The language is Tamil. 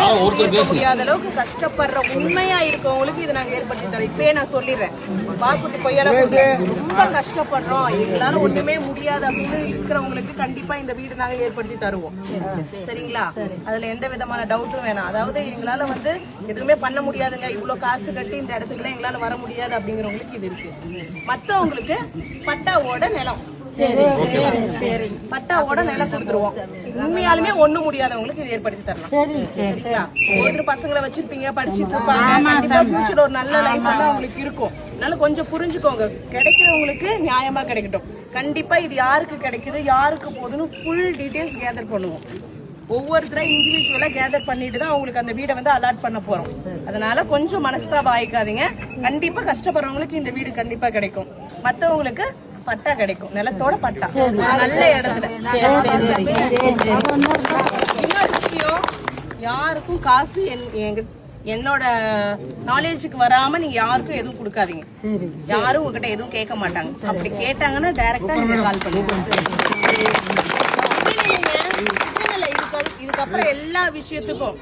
இருக்க முடியாத அளவுக்கு கஷ்டப்படுற உண்மையா இருக்கவங்களுக்கு இதை நாங்க ஏற்படுத்தி தரோம். இப்பயே நான் சொல்லிடுறேன், பாக்குட்டி கொய்யால ரொம்ப கஷ்டப்படுறோம், எங்களால ஒண்ணுமே முடியாது அப்படின்னு இருக்கிறவங்களுக்கு கண்டிப்பா இந்த வீடு நாங்க ஏற்படுத்தி தருவோம். சரிங்களா? அதுல எந்த விதமான டவுட்டும் வேணாம். அதாவது எங்களால வந்து எதுவுமே பண்ண முடியாதுங்க, இவ்வளவு காசு கட்டி இந்த இடத்துக்குலாம் எங்களால வர முடியாது அப்படிங்கிறவங்களுக்கு இது இருக்கு. மத்தவங்களுக்கு பட்டாவோட நிலம், பட்டாவோட நிலம் கொடுத்துருவோம். உண்மையாலுமே ஒண்ணும் முடியாதவங்களுக்கு இது ஏற்படுத்தி தரலாம். சரிங்களா? ஒரு பசங்களை வச்சிருப்பீங்க, படிச்சுட்டு இருப்பாங்க, ஃபியூச்சர்ல ஒரு நல்ல லைஃப் வந்து அவங்களுக்கு இருக்கும். அதனால கொஞ்சம் புரிஞ்சுக்கோங்க, கிடைக்கிறவங்களுக்கு நியாயமா கிடைக்கட்டும். கண்டிப்பா இது யாருக்கு கிடைக்குது, யாருக்கு போகுதுன்னு ஃபுல் டீடைல்ஸ் கேதர் பண்ணுவோம். ஒவ்வொருத்தரை இண்டிவிஜுவலா கேதர் பண்ணிட்டு தான் அவங்களுக்கு அந்த வீடை வந்து அலாட் பண்ண போறோம். அதனால கொஞ்சம் மனஸ்தாபம் ஆயிக்காதீங்க. கண்டிப்பா கஷ்டப்படுறவங்களுக்கு இந்த வீடு கண்டிப்பா கிடைக்கும், மத்தவங்களுக்கு பட்டா கிடைக்கும், நிலத்தோட பட்டா நல்ல இடத்துல. இன்னொரு விஷயம், யாருக்கும் காசு என்னோட நாலேஜுக்கு வராம நீங்க யாருக்கும் எதுவும் கொடுக்காதீங்க. யாரும் உங்ககிட்ட எதுவும் கேட்க மாட்டாங்க. அப்படி கேட்டாங்கன்னா டைரக்டா நீங்க கால் பண்ணுங்க. இதுக்கப்புறம் எல்லா விஷயத்துக்கும்